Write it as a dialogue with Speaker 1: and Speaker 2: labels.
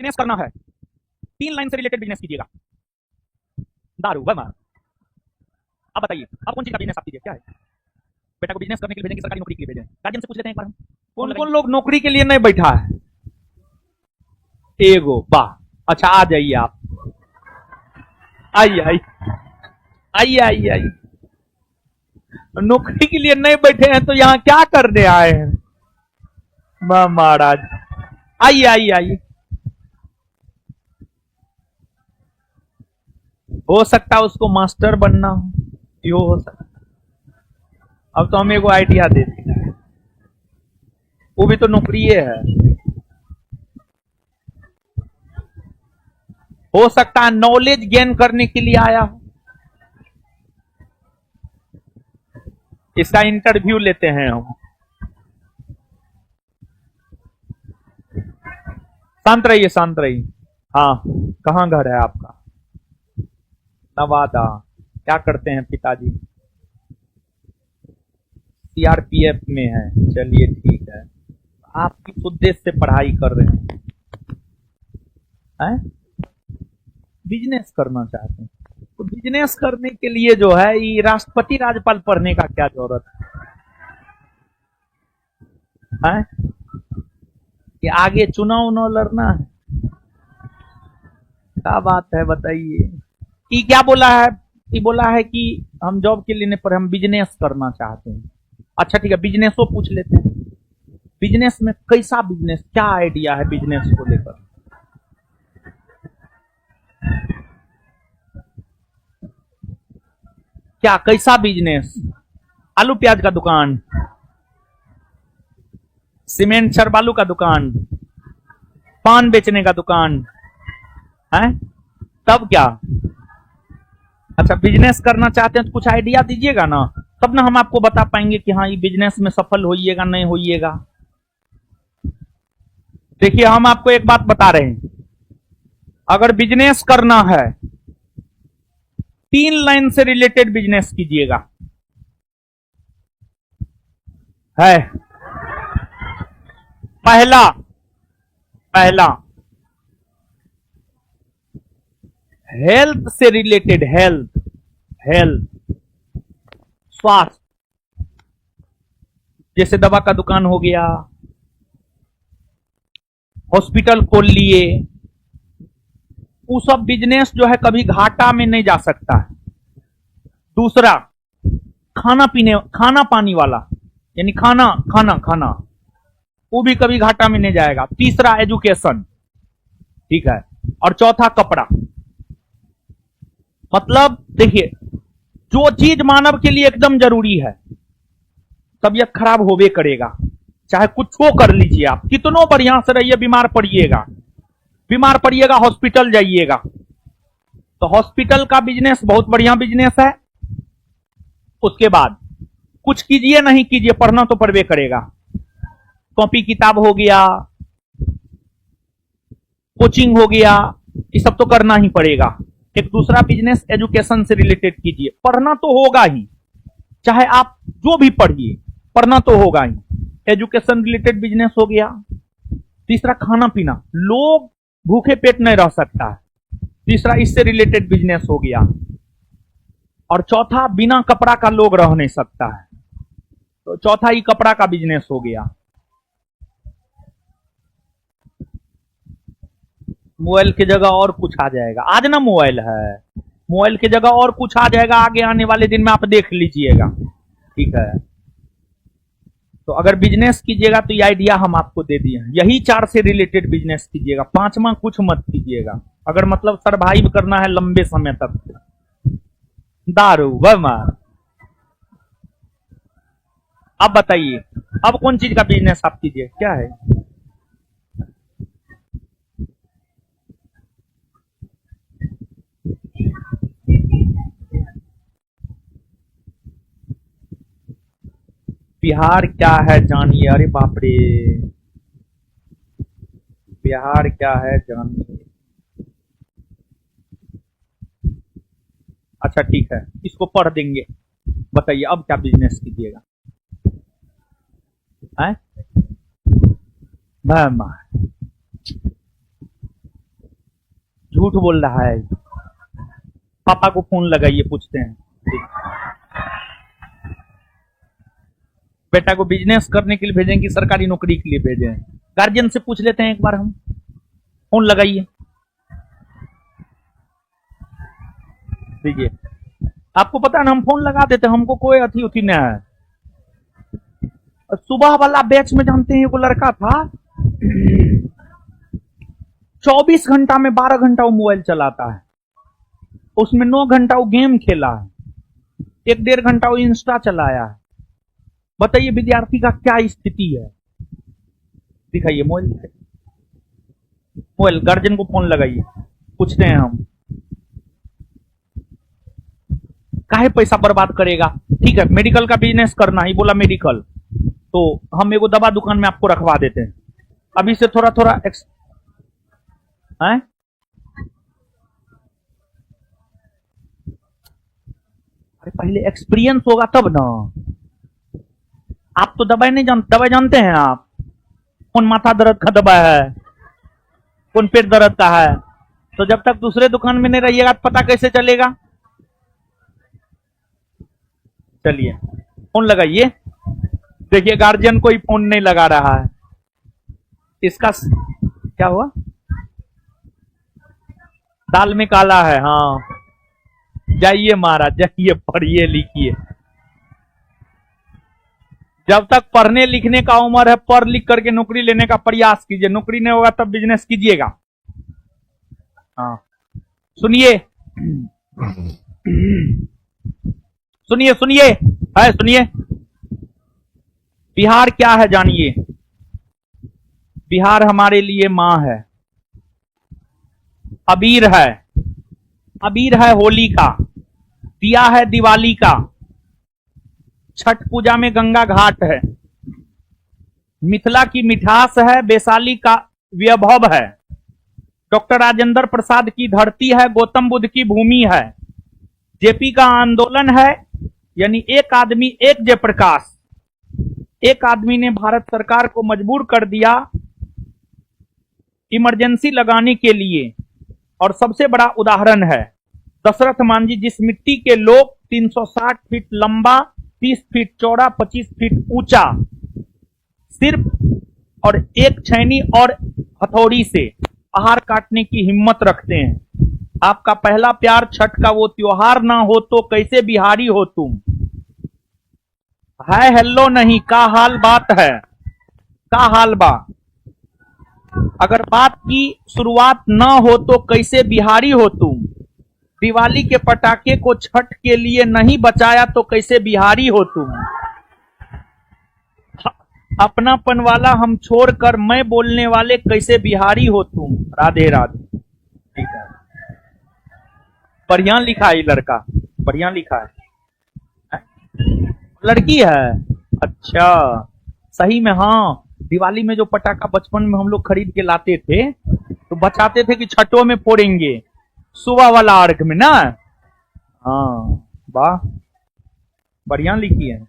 Speaker 1: Business करना है, 3 line से रिलेटेड बिजनेस कीजिएगा। दारू वह मार। अब बताइए, अब कौन चीज का बिजनेस आप कीजिए? क्या है? बेटा को बिजनेस करने के लिए भेजेंगे, सरकारी नौकरी के लिए भेजें? गार्जियन से पूछ लेते हैं एक बार हम।
Speaker 2: कौन कौन लोग नौकरी के लिए नहीं बैठा है? एगो वाह, अच्छा आ जाइए आप, आइए आइए आइए आइए आइए। नौकरी के लिए नहीं बैठे हैं तो यहाँ क्या करने आए हैं? वाह महाराज, आइए आइए आइए। हो सकता है उसको मास्टर बनना हो, यो हो सकता। अब तो हम एगो आइडिया देते हैं, वो भी तो नौकरी है। हो सकता है नॉलेज गेन करने के लिए आया हो। इसका इंटरव्यू लेते हैं हम। शांत रहिए, शांत रहिए। हाँ, कहाँ घर है आपका? नवादा। क्या करते हैं पिताजी? सीआरपीएफ में है। चलिए ठीक है। आप किस उद्देश्य से पढ़ाई कर रहे हैं? बिजनेस करना चाहते हैं तो बिजनेस करने के लिए जो है ये राष्ट्रपति राज्यपाल पढ़ने का क्या जरूरत है? कि आगे चुनाव उनाव लड़ना है? क्या बात है बताइए। ये क्या बोला है? ये बोला है कि हम जॉब के लिए नहीं पढ़े, हम बिजनेस करना चाहते हैं। अच्छा ठीक है, बिजनेसो पूछ लेते हैं। बिजनेस में कैसा बिजनेस, क्या आइडिया है बिजनेस को लेकर? क्या कैसा बिजनेस? आलू प्याज का दुकान, सीमेंट छर बालू का दुकान, पान बेचने का दुकान है? तब क्या? अच्छा बिजनेस करना चाहते हैं तो कुछ आइडिया दीजिएगा ना, तब ना हम आपको बता पाएंगे कि हाँ ये बिजनेस में सफल होइएगा नहीं होइएगा। देखिए हम आपको एक बात बता रहे हैं, अगर बिजनेस करना है 3 लाइन से रिलेटेड बिजनेस कीजिएगा। है पहला, पहला हेल्थ से रिलेटेड, हेल्थ, हेल्थ स्वास्थ्य, जैसे दवा का दुकान हो गया, हॉस्पिटल खोल लिए, वो सब बिजनेस जो है कभी घाटा में नहीं जा सकता है। दूसरा खाना पीने, खाना पानी वाला, यानी खाना खाना खाना, वो भी कभी घाटा में नहीं जाएगा। तीसरा एजुकेशन, ठीक है। और चौथा कपड़ा। मतलब देखिए, जो चीज मानव के लिए एकदम जरूरी है, तबीयत खराब होवे करेगा, चाहे कुछ हो कर लीजिए, आप कितनों बढ़िया से रहिए, बीमार पड़िएगा, बीमार पड़िएगा हॉस्पिटल जाइएगा, तो हॉस्पिटल का बिजनेस बहुत बढ़िया बिजनेस है। उसके बाद कुछ कीजिए नहीं कीजिए, पढ़ना तो पड़वे करेगा, कॉपी किताब हो गया, कोचिंग हो गया, ये सब तो करना ही पड़ेगा। एक दूसरा बिजनेस एजुकेशन से रिलेटेड कीजिए, पढ़ना तो होगा ही, चाहे आप जो भी पढ़िए, पढ़ना तो होगा ही। एजुकेशन रिलेटेड बिजनेस हो गया। तीसरा खाना पीना, लोग भूखे पेट नहीं रह सकता है, तीसरा इससे रिलेटेड बिजनेस हो गया। और चौथा बिना कपड़ा का लोग रह नहीं सकता है, तो चौथा ही कपड़ा का बिजनेस हो गया। मोबाइल की जगह और कुछ आ जाएगा, आज ना मोबाइल है, मोबाइल की जगह और कुछ आ जाएगा आगे आने वाले दिन में, आप देख लीजिएगा, ठीक है। तो अगर बिजनेस कीजिएगा तो ये आइडिया हम आपको दे दिए हैं, यही 4 से रिलेटेड बिजनेस कीजिएगा, 5वां कुछ मत कीजिएगा, अगर मतलब सरवाइव करना है लंबे समय तक। दारू वर्मा। अब बताइए, अब कौन चीज का बिजनेस आप कीजिए? क्या है? बिहार क्या है जानिए। अरे बाप रे, बिहार क्या है जानिए। अच्छा ठीक है, इसको पढ़ देंगे। बताइए अब क्या बिजनेस कीजिएगा? हैं? झूठ बोल रहा है। पापा को फोन लगाइए, पूछते हैं। बेटा को बिजनेस करने के लिए भेजें कि सरकारी नौकरी के लिए भेजें? गार्जियन से पूछ लेते हैं एक बार हम। फोन लगाइए, दीजिए। आपको पता है ना, हम फोन लगा देते, हमको कोई अथी उथी नहीं है। सुबह वाला बैच में जानते हैं, वो लड़का था 24 घंटा में 12 घंटा वो मोबाइल चलाता है, उसमें 9 घंटा वो गेम खेला है, 1-1.5 घंटा वो इंस्टा चलाया है। बताइए विद्यार्थी का क्या स्थिति है? दिखाइए मोबाइल, गार्जियन को फोन लगाइए, पूछते हैं हम। काहे पैसा बर्बाद करेगा? ठीक है, मेडिकल का बिजनेस करना ही बोला, मेडिकल तो हम एगो दवा दुकान में आपको रखवा देते हैं। अभी से थोड़ा थोड़ा अरे पहले एक्सपीरियंस होगा तब ना। आप तो दवाई नहीं जानते, दवाई जानते हैं आप? कौन माथा दर्द का दवा है, कौन पेट दर्द का है? तो जब तक दूसरे दुकान में नहीं रहिएगा तो पता कैसे चलेगा? चलिए फोन लगाइए। देखिए गार्जियन कोई फोन नहीं लगा रहा है, इसका क्या हुआ? दाल में काला है। हाँ, जाइए महाराज, जाइए, पढ़िए लिखिए। जब तक पढ़ने लिखने का उम्र है, पढ़ लिख करके नौकरी लेने का प्रयास कीजिए। नौकरी नहीं होगा तब बिजनेस कीजिएगा। हाँ, सुनिए सुनिए सुनिए, है सुनिए। बिहार क्या है जानिए? बिहार हमारे लिए मां है, अबीर है, अबीर है होली का, दिया है दिवाली का, छठ पूजा में गंगा घाट है, मिथिला की मिठास है, वैशाली का वैभव है, डॉक्टर राजेंद्र प्रसाद की धरती है, गौतम बुद्ध की भूमि है, जेपी का आंदोलन है, यानी एक आदमी एक जयप्रकाश, एक आदमी ने भारत सरकार को मजबूर कर दिया इमरजेंसी लगाने के लिए। और सबसे बड़ा उदाहरण है दशरथ मांझी, जिस मिट्टी के लोग 360 फीट लंबा, 30 फीट चौड़ा, 25 फीट ऊंचा, सिर्फ और एक छैनी और हथौड़ी से पहाड़ काटने की हिम्मत रखते हैं। आपका पहला प्यार छठ का वो त्योहार ना हो तो कैसे बिहारी हो तुम? है हेलो नहीं, का हाल बात है, का हाल बा? अगर बात की शुरुआत ना हो तो कैसे बिहारी हो तुम? दिवाली के पटाखे को छठ के लिए नहीं बचाया तो कैसे बिहारी हो तुम? अपनापन वाला हम छोड़कर मैं बोलने वाले कैसे बिहारी हो तुम? राधे राधे। ठीक है, बढ़िया लिखा है लड़का, बढ़िया लिखा है। लड़की है? अच्छा, सही में। हाँ, दिवाली में जो पटाखा बचपन में हम लोग खरीद के लाते थे तो बचाते थे कि छठों में फोड़ेंगे, सुबह वाला अर्घ में ना। हाँ, वाह, बढ़िया लिखी है।